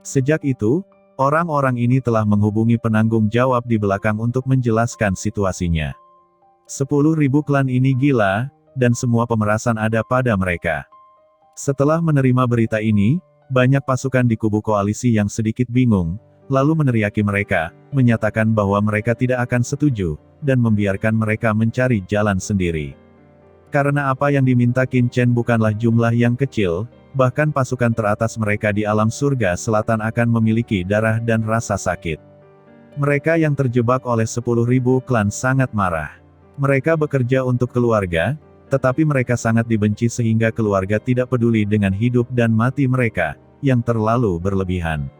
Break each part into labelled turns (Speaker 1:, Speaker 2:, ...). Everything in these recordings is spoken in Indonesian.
Speaker 1: Sejak itu, orang-orang ini telah menghubungi penanggung jawab di belakang untuk menjelaskan situasinya. 10.000 klan ini gila, dan semua pemerasan ada pada mereka. Setelah menerima berita ini, banyak pasukan di kubu koalisi yang sedikit bingung, lalu meneriaki mereka, menyatakan bahwa mereka tidak akan setuju, dan membiarkan mereka mencari jalan sendiri. Karena apa yang diminta Qin Chen bukanlah jumlah yang kecil, bahkan pasukan teratas mereka di alam surga selatan akan memiliki darah dan rasa sakit. Mereka yang terjebak oleh 10.000 klan sangat marah. Mereka bekerja untuk keluarga, tetapi mereka sangat dibenci sehingga keluarga tidak peduli dengan hidup dan mati mereka, yang terlalu berlebihan.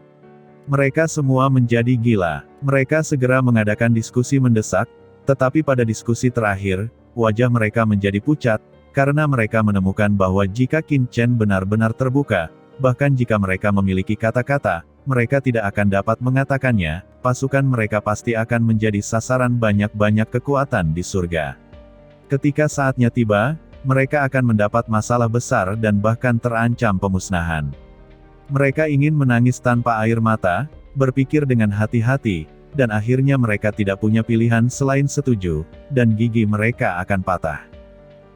Speaker 1: Mereka semua menjadi gila. Mereka segera mengadakan diskusi mendesak, tetapi pada diskusi terakhir, wajah mereka menjadi pucat, karena mereka menemukan bahwa jika Qin Chen benar-benar terbuka, bahkan jika mereka memiliki kata-kata, mereka tidak akan dapat mengatakannya, pasukan mereka pasti akan menjadi sasaran banyak-banyak kekuatan di surga. Ketika saatnya tiba, mereka akan mendapat masalah besar dan bahkan terancam pemusnahan. Mereka ingin menangis tanpa air mata, berpikir dengan hati-hati, dan akhirnya mereka tidak punya pilihan selain setuju, dan gigi mereka akan patah.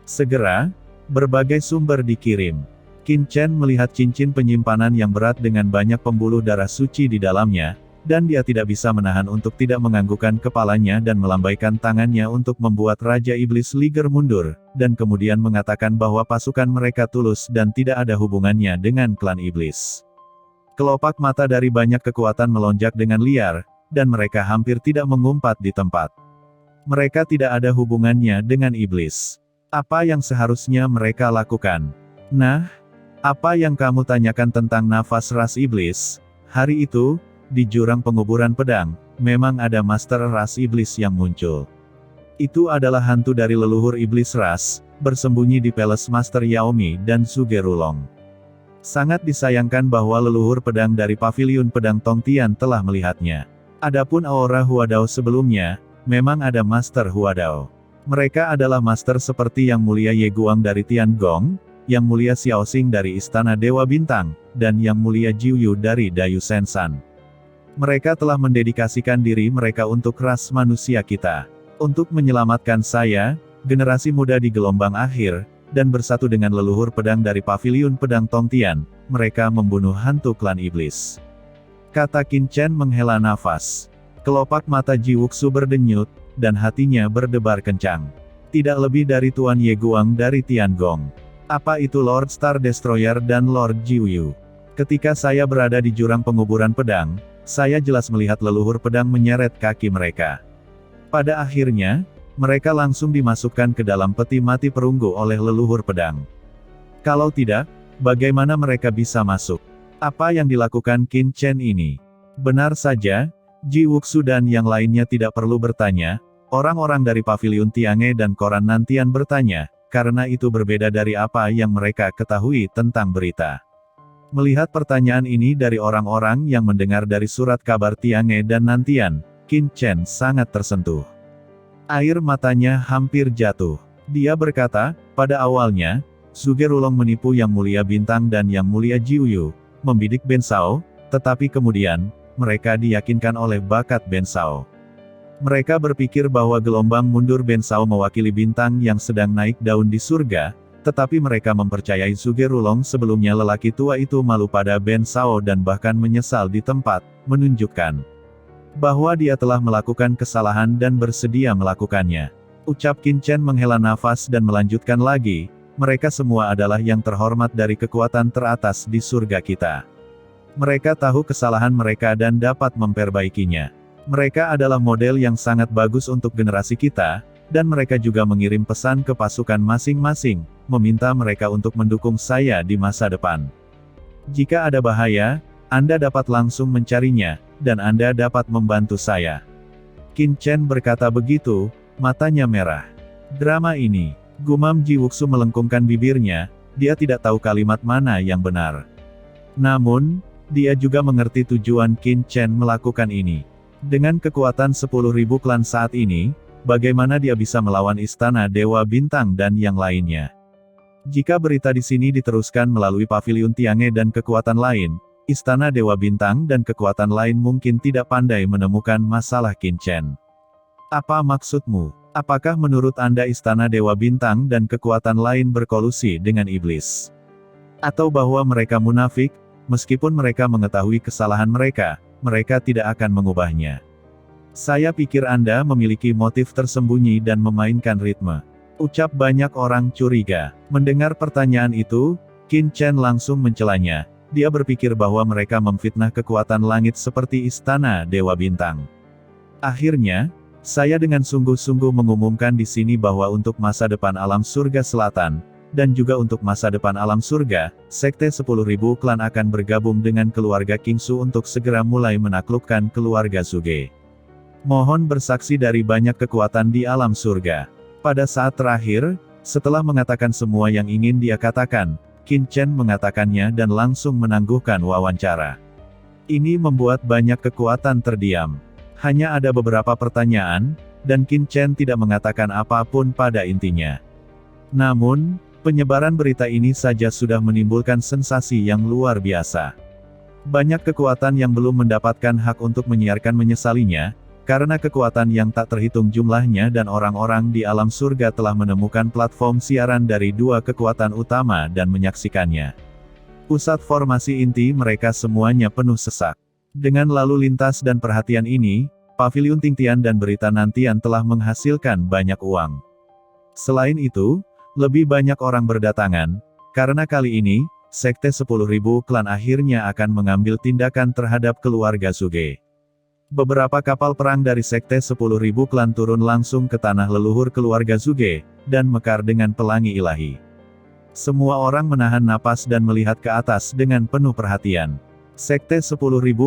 Speaker 1: Segera, berbagai sumber dikirim. Qin Chen melihat cincin penyimpanan yang berat dengan banyak pembuluh darah suci di dalamnya, dan dia tidak bisa menahan untuk tidak menganggukkan kepalanya dan melambaikan tangannya untuk membuat Raja Iblis Liger mundur, dan kemudian mengatakan bahwa pasukan mereka tulus dan tidak ada hubungannya dengan klan iblis. Kelopak mata dari banyak kekuatan melonjak dengan liar, dan mereka hampir tidak mengumpat di tempat. Mereka tidak ada hubungannya dengan iblis. Apa yang seharusnya mereka lakukan? Nah, apa yang kamu tanyakan tentang nafas ras iblis? Hari itu, di jurang penguburan pedang, memang ada master ras iblis yang muncul. Itu adalah hantu dari leluhur iblis ras, bersembunyi di Palace Master Yaomi dan Sugerulong. Sangat disayangkan bahwa leluhur pedang dari paviliun pedang Tongtian telah melihatnya. Adapun aura Huadao sebelumnya, memang ada Master Huadao. Mereka adalah master seperti Yang Mulia Ye Guang dari Tiangong, Yang Mulia Xiaoxing dari Istana Dewa Bintang, dan Yang Mulia Jiuyu dari Dayu Sensan. Mereka telah mendedikasikan diri mereka untuk ras manusia kita. Untuk menyelamatkan saya, generasi muda di gelombang akhir, dan bersatu dengan leluhur pedang dari paviliun pedang Tongtian, mereka membunuh hantu klan iblis. Kata Qin Chen menghela nafas. Kelopak mata Ji Wuxu berdenyut, dan hatinya berdebar kencang. Tidak lebih dari Tuan Ye Guang dari Tiangong. Apa itu Lord Star Destroyer dan Lord Jiuyu? Ketika saya berada di jurang penguburan pedang, saya jelas melihat leluhur pedang menyeret kaki mereka. Pada akhirnya, mereka langsung dimasukkan ke dalam peti mati perunggu oleh leluhur pedang. Kalau tidak, bagaimana mereka bisa masuk? Apa yang dilakukan Qin Chen ini? Benar saja, Ji Wuxu dan yang lainnya tidak perlu bertanya, orang-orang dari paviliun Tiange dan koran Nantian bertanya, karena itu berbeda dari apa yang mereka ketahui tentang berita. Melihat pertanyaan ini dari orang-orang yang mendengar dari surat kabar Tiange dan Nantian, Qin Chen sangat tersentuh. Air matanya hampir jatuh. Dia berkata, pada awalnya, Sugerulong menipu Yang Mulia Bintang dan Yang Mulia Jiuyu, membidik Ben Shao, tetapi kemudian, mereka diyakinkan oleh bakat Ben Shao. Mereka berpikir bahwa gelombang mundur Ben Shao mewakili bintang yang sedang naik daun di surga, tetapi mereka mempercayai Sugerulong sebelumnya lelaki tua itu malu pada Ben Shao dan bahkan menyesal di tempat, menunjukkan bahwa dia telah melakukan kesalahan dan bersedia melakukannya. Ucap Qin Chen menghela nafas dan melanjutkan lagi, mereka semua adalah yang terhormat dari kekuatan teratas di surga kita. Mereka tahu kesalahan mereka dan dapat memperbaikinya. Mereka adalah model yang sangat bagus untuk generasi kita, dan mereka juga mengirim pesan ke pasukan masing-masing, meminta mereka untuk mendukung saya di masa depan. Jika ada bahaya, Anda dapat langsung mencarinya, dan Anda dapat membantu saya. Qin Chen berkata begitu, matanya merah. Drama ini, gumam Ji Wuxu melengkungkan bibirnya, dia tidak tahu kalimat mana yang benar. Namun, dia juga mengerti tujuan Qin Chen melakukan ini. Dengan kekuatan 10.000 klan saat ini, bagaimana dia bisa melawan Istana Dewa Bintang dan yang lainnya? Jika berita di sini diteruskan melalui paviliun Tiange dan kekuatan lain, Istana Dewa Bintang dan kekuatan lain mungkin tidak pandai menemukan masalah Qin Chen. Apa maksudmu? Apakah menurut Anda Istana Dewa Bintang dan kekuatan lain berkolusi dengan iblis? Atau bahwa mereka munafik, meskipun mereka mengetahui kesalahan mereka, mereka tidak akan mengubahnya? Saya pikir Anda memiliki motif tersembunyi dan memainkan ritme. Ucap banyak orang curiga. Mendengar pertanyaan itu, Qin Chen langsung mencelanya. Dia berpikir bahwa mereka memfitnah kekuatan langit seperti Istana Dewa Bintang. Akhirnya, saya dengan sungguh-sungguh mengumumkan di sini bahwa untuk masa depan alam surga selatan, dan juga untuk masa depan alam surga, Sekte 10.000 klan akan bergabung dengan keluarga Kingsu untuk segera mulai menaklukkan keluarga Suge. Mohon bersaksi dari banyak kekuatan di alam surga. Pada saat terakhir, setelah mengatakan semua yang ingin dia katakan, Qin Chen mengatakannya dan langsung menangguhkan wawancara. Ini membuat banyak kekuatan terdiam. Hanya ada beberapa pertanyaan, dan Qin Chen tidak mengatakan apapun pada intinya. Namun, penyebaran berita ini saja sudah menimbulkan sensasi yang luar biasa. Banyak kekuatan yang belum mendapatkan hak untuk menyiarkan menyesalinya, karena kekuatan yang tak terhitung jumlahnya dan orang-orang di alam surga telah menemukan platform siaran dari dua kekuatan utama dan menyaksikannya. Pusat formasi inti mereka semuanya penuh sesak. Dengan lalu lintas dan perhatian ini, Paviliun Tingtian dan Berita Nantian telah menghasilkan banyak uang. Selain itu, lebih banyak orang berdatangan, karena kali ini, Sekte 10.000 klan akhirnya akan mengambil tindakan terhadap keluarga Suge. Beberapa kapal perang dari Sekte 10.000 klan turun langsung ke tanah leluhur keluarga Suge, dan mekar dengan pelangi ilahi. Semua orang menahan napas dan melihat ke atas dengan penuh perhatian. Sekte 10.000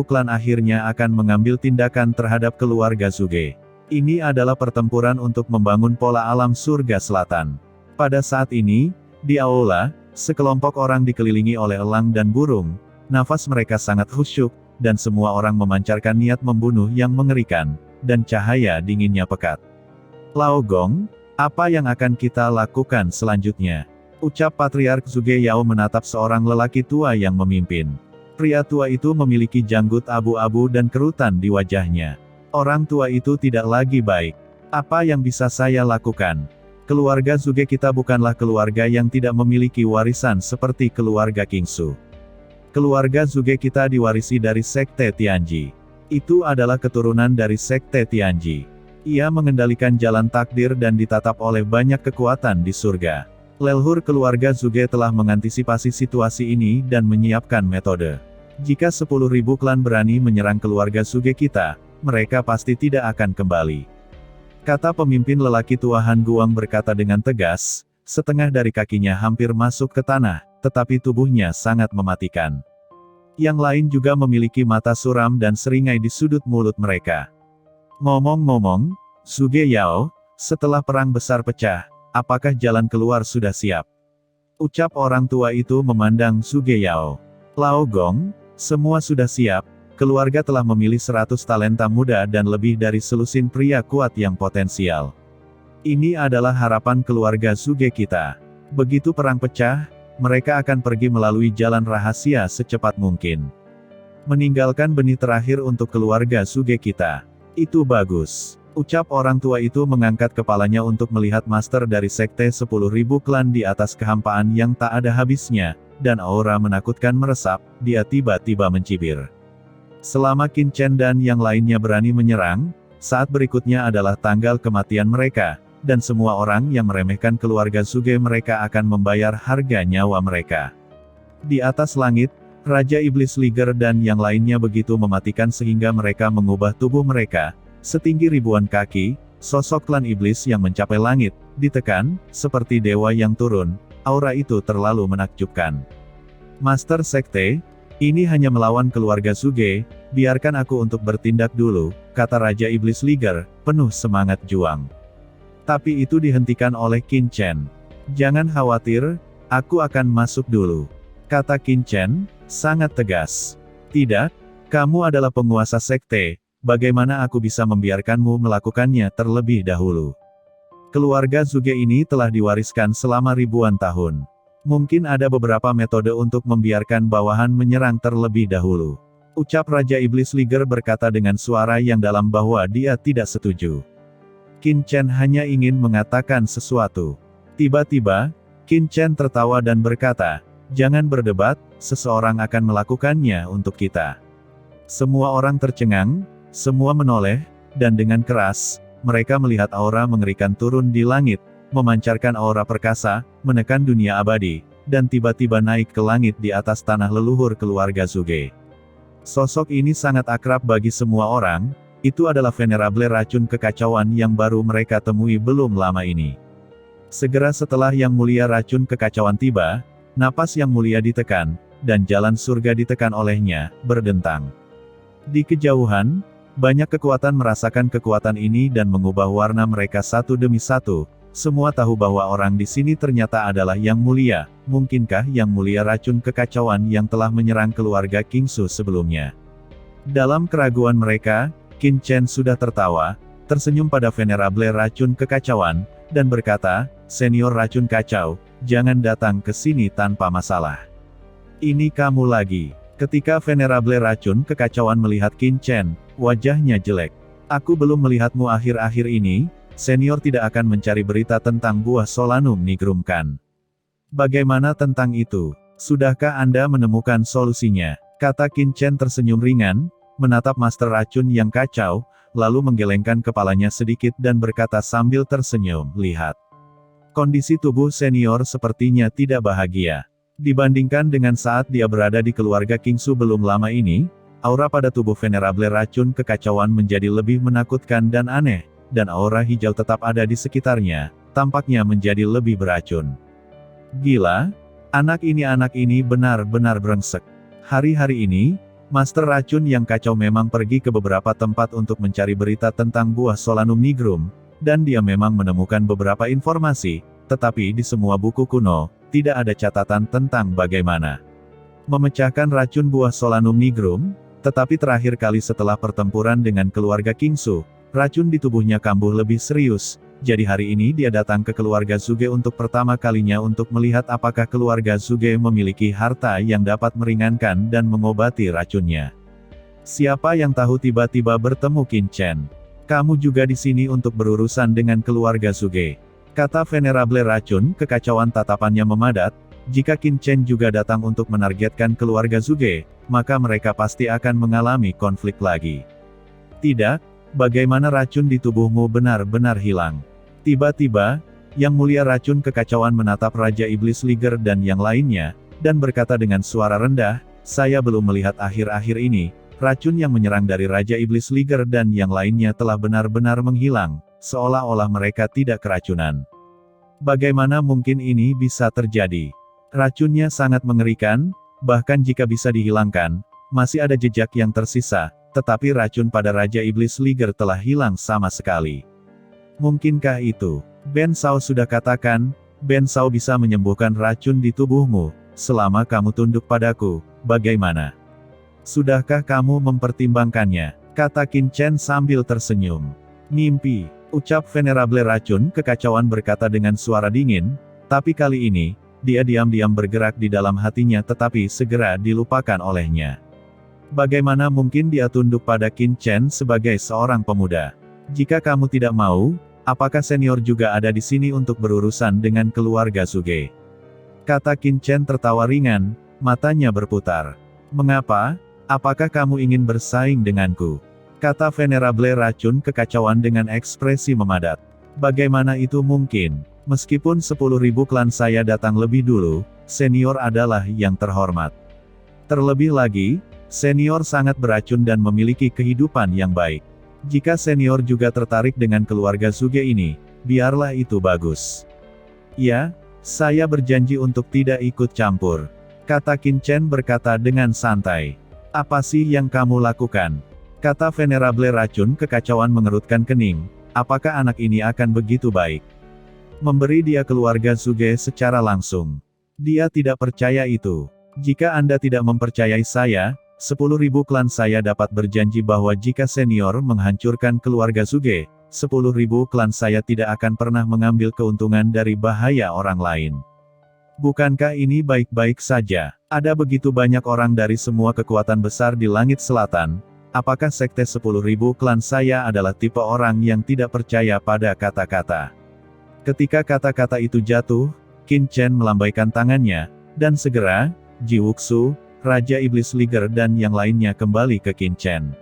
Speaker 1: klan akhirnya akan mengambil tindakan terhadap keluarga Suge. Ini adalah pertempuran untuk membangun pola alam surga selatan. Pada saat ini, di aula, sekelompok orang dikelilingi oleh elang dan burung. Nafas mereka sangat khusyuk, dan semua orang memancarkan niat membunuh yang mengerikan, dan cahaya dinginnya pekat. Lao Gong, apa yang akan kita lakukan selanjutnya? Ucap Patriark Suge Yao menatap seorang lelaki tua yang memimpin. Pria tua itu memiliki janggut abu-abu dan kerutan di wajahnya. Orang tua itu tidak lagi baik. Apa yang bisa saya lakukan? Keluarga Suge kita bukanlah keluarga yang tidak memiliki warisan seperti keluarga Kingsu. Keluarga Suge kita diwarisi dari Sekte Tianji. Itu adalah keturunan dari Sekte Tianji. Ia mengendalikan jalan takdir dan ditatap oleh banyak kekuatan di surga. Leluhur keluarga Suge telah mengantisipasi situasi ini dan menyiapkan metode. Jika 10.000 klan berani menyerang keluarga Suge kita, mereka pasti tidak akan kembali. Kata pemimpin lelaki tua Han Guang berkata dengan tegas, setengah dari kakinya hampir masuk ke tanah, tetapi tubuhnya sangat mematikan. Yang lain juga memiliki mata suram dan seringai di sudut mulut mereka. Ngomong-ngomong, Suge Yao, setelah perang besar pecah, apakah jalan keluar sudah siap? Ucap orang tua itu memandang Suge Yao. Lao Gong, semua sudah siap, keluarga telah memilih 100 talenta muda dan lebih dari selusin pria kuat yang potensial. Ini adalah harapan keluarga Suge kita. Begitu perang pecah, mereka akan pergi melalui jalan rahasia secepat mungkin. Meninggalkan benih terakhir untuk keluarga Suge kita. Itu bagus. Ucap orang tua itu mengangkat kepalanya untuk melihat master dari Sekte 10.000 klan di atas kehampaan yang tak ada habisnya, dan aura menakutkan meresap, dia tiba-tiba mencibir. Selama Qin Chen dan yang lainnya berani menyerang, saat berikutnya adalah tanggal kematian mereka, dan semua orang yang meremehkan keluarga Suge mereka akan membayar harga nyawa mereka. Di atas langit, Raja Iblis Liger dan yang lainnya begitu mematikan sehingga mereka mengubah tubuh mereka, setinggi ribuan kaki, sosok klan iblis yang mencapai langit, ditekan, seperti dewa yang turun, aura itu terlalu menakjubkan. Master Sekte, ini hanya melawan keluarga Suge, biarkan aku untuk bertindak dulu, kata Raja Iblis Liger, penuh semangat juang. Tapi itu dihentikan oleh Qin Chen. Jangan khawatir, aku akan masuk dulu. Kata Qin Chen, sangat tegas. Tidak, kamu adalah penguasa sekte, bagaimana aku bisa membiarkanmu melakukannya terlebih dahulu? Keluarga Suge ini telah diwariskan selama ribuan tahun. Mungkin ada beberapa metode untuk membiarkan bawahan menyerang terlebih dahulu. Ucap Raja Iblis Liger berkata dengan suara yang dalam bahwa dia tidak setuju. Qin Chen hanya ingin mengatakan sesuatu. Tiba-tiba, Qin Chen tertawa dan berkata, "Jangan berdebat, seseorang akan melakukannya untuk kita." Semua orang tercengang, semua menoleh, dan dengan keras, mereka melihat aura mengerikan turun di langit, memancarkan aura perkasa, menekan dunia abadi, dan tiba-tiba naik ke langit di atas tanah leluhur keluarga Zhuge. Sosok ini sangat akrab bagi semua orang, itu adalah Venerable racun kekacauan yang baru mereka temui belum lama ini. Segera setelah Yang Mulia racun kekacauan tiba, napas Yang Mulia ditekan, dan jalan surga ditekan olehnya, berdentang. Di kejauhan, banyak kekuatan merasakan kekuatan ini dan mengubah warna mereka satu demi satu. Semua tahu bahwa orang di sini ternyata adalah Yang Mulia. Mungkinkah Yang Mulia racun kekacauan yang telah menyerang keluarga King Su sebelumnya? Dalam keraguan mereka, Qin Chen sudah tertawa, tersenyum pada Venerable racun kekacauan, dan berkata, "Senior racun kacau, jangan datang ke sini tanpa masalah. Ini kamu lagi." Ketika Venerable racun kekacauan melihat Qin Chen, wajahnya jelek. "Aku belum melihatmu akhir-akhir ini, senior tidak akan mencari berita tentang buah Solanum nigrum kan? Bagaimana tentang itu? Sudahkah Anda menemukan solusinya?" Kata Qin Chen tersenyum ringan, menatap Master Racun yang kacau, lalu menggelengkan kepalanya sedikit dan berkata sambil tersenyum, "Lihat. Kondisi tubuh senior sepertinya tidak bahagia. Dibandingkan dengan saat dia berada di keluarga King Su belum lama ini, aura pada tubuh Venerable racun kekacauan menjadi lebih menakutkan dan aneh, dan aura hijau tetap ada di sekitarnya, tampaknya menjadi lebih beracun. Gila, anak ini benar-benar brengsek." Hari-hari ini, Master Racun yang kacau memang pergi ke beberapa tempat untuk mencari berita tentang buah Solanum nigrum, dan dia memang menemukan beberapa informasi, tetapi di semua buku kuno, tidak ada catatan tentang bagaimana memecahkan racun buah Solanum nigrum, tetapi terakhir kali setelah pertempuran dengan keluarga King Su, racun di tubuhnya kambuh lebih serius, jadi hari ini dia datang ke keluarga Zhuge untuk pertama kalinya untuk melihat apakah keluarga Zhuge memiliki harta yang dapat meringankan dan mengobati racunnya. Siapa yang tahu tiba-tiba bertemu Qin Chen. "Kamu juga di sini untuk berurusan dengan keluarga Zhuge?" Kata Venerable racun kekacauan tatapannya memadat, jika Qin Chen juga datang untuk menargetkan keluarga Zhuge, maka mereka pasti akan mengalami konflik lagi. "Tidak, bagaimana racun di tubuhmu benar-benar hilang?" Tiba-tiba, Yang Mulia racun kekacauan menatap Raja Iblis Liger dan yang lainnya, dan berkata dengan suara rendah, "Saya belum melihat akhir-akhir ini, racun yang menyerang dari Raja Iblis Liger dan yang lainnya telah benar-benar menghilang, seolah-olah mereka tidak keracunan. Bagaimana mungkin ini bisa terjadi? Racunnya sangat mengerikan, bahkan jika bisa dihilangkan, masih ada jejak yang tersisa, tetapi racun pada Raja Iblis Liger telah hilang sama sekali. Mungkinkah itu? Ben Shao sudah katakan, Ben Shao bisa menyembuhkan racun di tubuhmu, selama kamu tunduk padaku, bagaimana? Sudahkah kamu mempertimbangkannya?" Kata Qin Chen sambil tersenyum. "Mimpi," ucap Venerable racun kekacauan berkata dengan suara dingin, tapi kali ini, dia diam-diam bergerak di dalam hatinya tetapi segera dilupakan olehnya. Bagaimana mungkin dia tunduk pada Qin Chen sebagai seorang pemuda? "Jika kamu tidak mau, apakah senior juga ada di sini untuk berurusan dengan keluarga Zhuge?" Kata Qin Chen tertawa ringan, matanya berputar. "Mengapa? Apakah kamu ingin bersaing denganku?" Kata Venerable racun kekacauan dengan ekspresi memadat. "Bagaimana itu mungkin? Meskipun 10.000 klan saya datang lebih dulu, senior adalah yang terhormat. Terlebih lagi, senior sangat beracun dan memiliki kehidupan yang baik. Jika senior juga tertarik dengan keluarga Zhuge ini, biarlah itu bagus. Ya, saya berjanji untuk tidak ikut campur." Kata Qin Chen berkata dengan santai. "Apa sih yang kamu lakukan?" Kata Venerable racun kekacauan mengerutkan kening, "Apakah anak ini akan begitu baik? Memberi dia keluarga Zhuge secara langsung? Dia tidak percaya itu. Jika Anda tidak mempercayai saya, 10.000 klan saya dapat berjanji bahwa jika senior menghancurkan keluarga Zhuge, 10.000 klan saya tidak akan pernah mengambil keuntungan dari bahaya orang lain." Bukankah ini baik-baik saja? Ada begitu banyak orang dari semua kekuatan besar di langit selatan. Apakah sekte 10.000 klan saya adalah tipe orang yang tidak percaya pada kata-kata? Ketika kata-kata itu jatuh, Qin Chen melambaikan tangannya, dan segera, Ji Wuxu, Raja Iblis Liger dan yang lainnya kembali ke Qin Chen.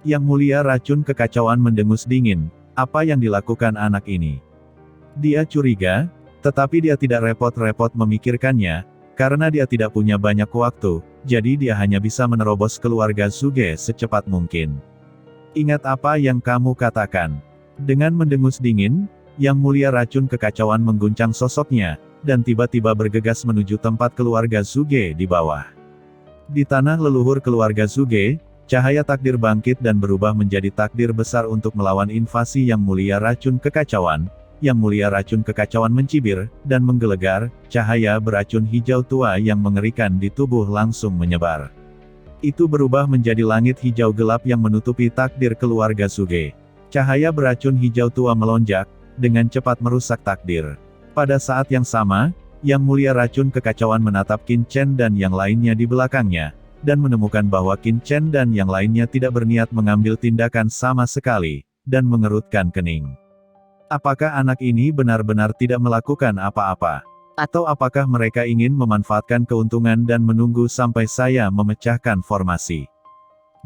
Speaker 1: Yang mulia racun kekacauan mendengus dingin, apa yang dilakukan anak ini? Dia curiga, tetapi dia tidak repot-repot memikirkannya, karena dia tidak punya banyak waktu, jadi dia hanya bisa menerobos keluarga Zhuge secepat mungkin. Ingat apa yang kamu katakan. Dengan mendengus dingin, Yang Mulia racun kekacauan mengguncang sosoknya, dan tiba-tiba bergegas menuju tempat keluarga Zhuge di bawah. Di tanah leluhur keluarga Zhuge, cahaya takdir bangkit dan berubah menjadi takdir besar untuk melawan invasi Yang Mulia racun kekacauan. Yang Mulia racun kekacauan mencibir, dan menggelegar, cahaya beracun hijau tua yang mengerikan di tubuh langsung menyebar. Itu berubah menjadi langit hijau gelap yang menutupi takdir keluarga Zhuge. Cahaya beracun hijau tua melonjak, dengan cepat merusak takdir. Pada saat yang sama, Yang Mulia racun kekacauan menatap Qin Chen dan yang lainnya di belakangnya, dan menemukan bahwa Qin Chen dan yang lainnya tidak berniat mengambil tindakan sama sekali, dan mengerutkan kening. Apakah anak ini benar-benar tidak melakukan apa-apa? Atau apakah mereka ingin memanfaatkan keuntungan dan menunggu sampai saya memecahkan formasi?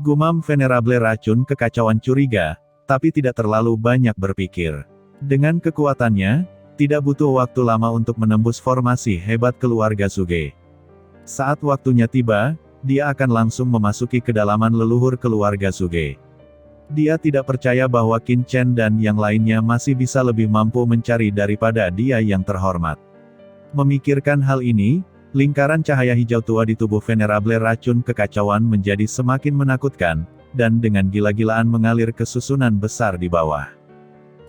Speaker 1: Gumam Venerable racun kekacauan curiga, tapi tidak terlalu banyak berpikir. Dengan kekuatannya, tidak butuh waktu lama untuk menembus formasi hebat keluarga Zhuge. Saat waktunya tiba, dia akan langsung memasuki kedalaman leluhur keluarga Zhuge. Dia tidak percaya bahwa Qin Chen dan yang lainnya masih bisa lebih mampu mencari daripada dia yang terhormat. Memikirkan hal ini, lingkaran cahaya hijau tua di tubuh Venerable racun kekacauan menjadi semakin menakutkan, dan dengan gila-gilaan mengalir ke susunan besar di bawah.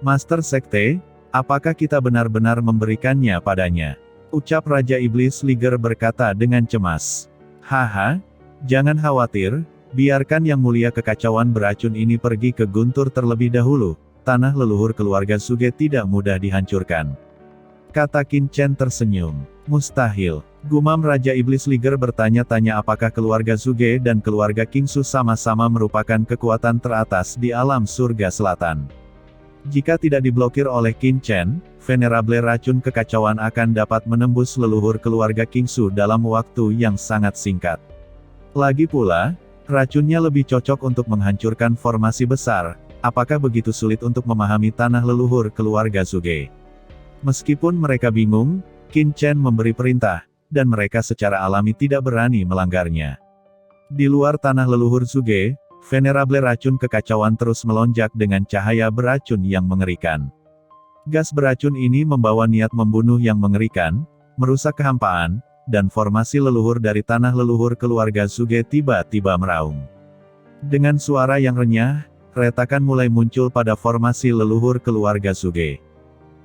Speaker 1: Master Sekte, apakah kita benar-benar memberikannya padanya? Ucap Raja Iblis Liger berkata dengan cemas. Haha, jangan khawatir. Biarkan Yang Mulia kekacauan beracun ini pergi ke guntur terlebih dahulu, tanah leluhur keluarga Zhuge tidak mudah dihancurkan. Kata Qin Chen tersenyum. Mustahil. Gumam Raja Iblis Liger bertanya-tanya apakah keluarga Zhuge dan keluarga Qingsu sama-sama merupakan kekuatan teratas di alam surga selatan. Jika tidak diblokir oleh Qin Chen, Venerable racun kekacauan akan dapat menembus leluhur keluarga Qingsu dalam waktu yang sangat singkat. Lagi pula, racunnya lebih cocok untuk menghancurkan formasi besar. Apakah begitu sulit untuk memahami tanah leluhur keluarga Zhuge? Meskipun mereka bingung, Qin Chen memberi perintah, dan mereka secara alami tidak berani melanggarnya. Di luar tanah leluhur Zhuge, Venerable racun kekacauan terus melonjak dengan cahaya beracun yang mengerikan. Gas beracun ini membawa niat membunuh yang mengerikan, merusak kehampaan, dan formasi leluhur dari tanah leluhur keluarga Zhuge tiba-tiba meraung. Dengan suara yang renyah, retakan mulai muncul pada formasi leluhur keluarga Zhuge.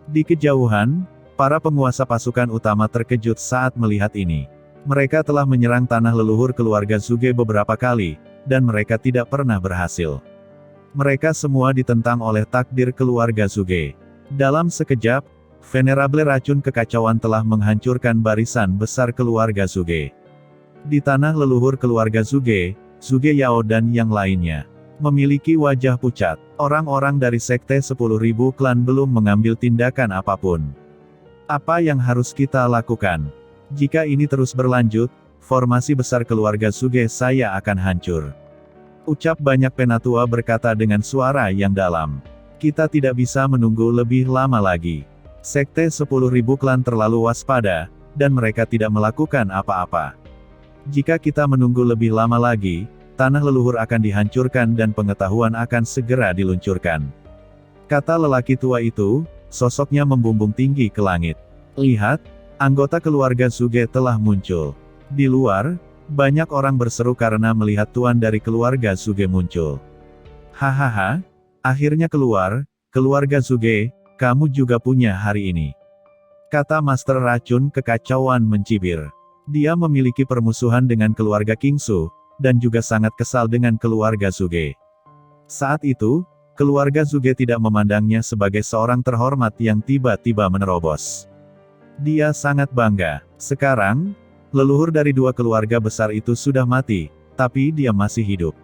Speaker 1: Di kejauhan, para penguasa pasukan utama terkejut saat melihat ini. Mereka telah menyerang tanah leluhur keluarga Zhuge beberapa kali, dan mereka tidak pernah berhasil. Mereka semua ditentang oleh takdir keluarga Zhuge. Dalam sekejap, Venerable racun kekacauan telah menghancurkan barisan besar keluarga Zhuge. Di tanah leluhur keluarga Zhuge, Zhuge Yao dan yang lainnya memiliki wajah pucat. Orang-orang dari sekte 10.000 klan belum mengambil tindakan apapun. Apa yang harus kita lakukan? Jika ini terus berlanjut, formasi besar keluarga Zhuge saya akan hancur. Ucap banyak penatua berkata dengan suara yang dalam. Kita tidak bisa menunggu lebih lama lagi. Sekte 10.000 klan terlalu waspada, dan mereka tidak melakukan apa-apa. Jika kita menunggu lebih lama lagi, tanah leluhur akan dihancurkan dan pengetahuan akan segera diluncurkan. Kata lelaki tua itu, sosoknya membumbung tinggi ke langit. Lihat, anggota keluarga Zhuge telah muncul. Di luar, banyak orang berseru karena melihat tuan dari keluarga Zhuge muncul. Hahaha, akhirnya keluar, keluarga Zhuge. Kamu juga punya hari ini. Kata Master Racun Kekacauan mencibir. Dia memiliki permusuhan dengan keluarga Qingsu, dan juga sangat kesal dengan keluarga Zhuge. Saat itu, keluarga Zhuge tidak memandangnya sebagai seorang terhormat yang tiba-tiba menerobos. Dia sangat bangga. Sekarang, leluhur dari dua keluarga besar itu sudah mati, tapi dia masih hidup.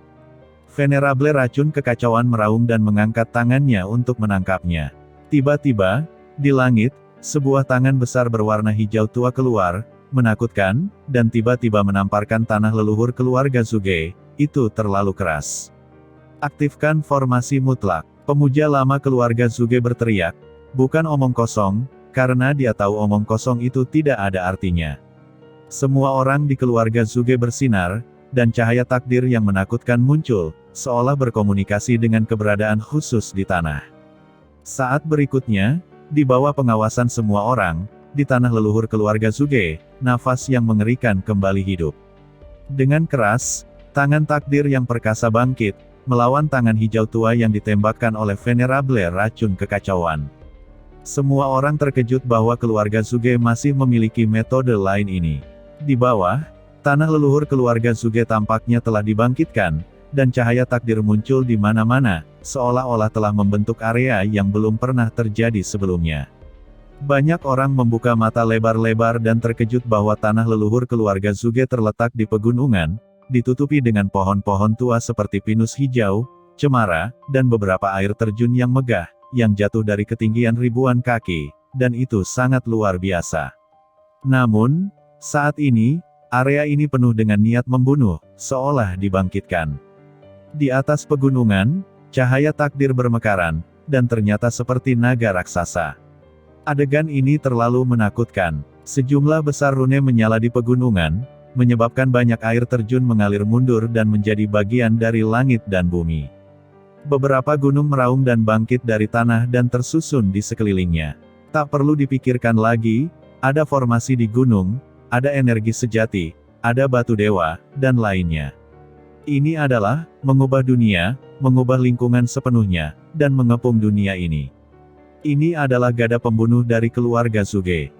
Speaker 1: Venerable racun kekacauan meraung dan mengangkat tangannya untuk menangkapnya. Tiba-tiba, di langit, sebuah tangan besar berwarna hijau tua keluar, menakutkan, dan tiba-tiba menamparkan tanah leluhur keluarga Zuge. Itu terlalu keras. Aktifkan formasi mutlak. Pemuja lama keluarga Zuge berteriak. Bukan omong kosong, karena dia tahu omong kosong itu tidak ada artinya. Semua orang di keluarga Zuge bersinar, dan cahaya takdir yang menakutkan muncul, seolah berkomunikasi dengan keberadaan khusus di tanah. Saat berikutnya, di bawah pengawasan semua orang, di tanah leluhur keluarga Zuge, nafas yang mengerikan kembali hidup. Dengan keras, tangan takdir yang perkasa bangkit, melawan tangan hijau tua yang ditembakkan oleh Venerable racun kekacauan. Semua orang terkejut bahwa keluarga Zuge masih memiliki metode lain ini. Di bawah, tanah leluhur keluarga Zuge tampaknya telah dibangkitkan, dan cahaya takdir muncul di mana-mana, seolah-olah telah membentuk area yang belum pernah terjadi sebelumnya. Banyak orang membuka mata lebar-lebar dan terkejut bahwa tanah leluhur keluarga Zuge terletak di pegunungan, ditutupi dengan pohon-pohon tua seperti pinus hijau, cemara, dan beberapa air terjun yang megah, yang jatuh dari ketinggian ribuan kaki, dan itu sangat luar biasa. Namun, saat ini, area ini penuh dengan niat membunuh, seolah dibangkitkan. Di atas pegunungan, cahaya takdir bermekaran, dan ternyata seperti naga raksasa. Adegan ini terlalu menakutkan. Sejumlah besar rune menyala di pegunungan, menyebabkan banyak air terjun mengalir mundur dan menjadi bagian dari langit dan bumi. Beberapa gunung meraung dan bangkit dari tanah dan tersusun di sekelilingnya. Tak perlu dipikirkan lagi, ada formasi di gunung, ada energi sejati, ada batu dewa, dan lainnya. Ini adalah mengubah dunia, mengubah lingkungan sepenuhnya, dan mengepung dunia ini. Ini adalah gada pembunuh dari keluarga Zuge.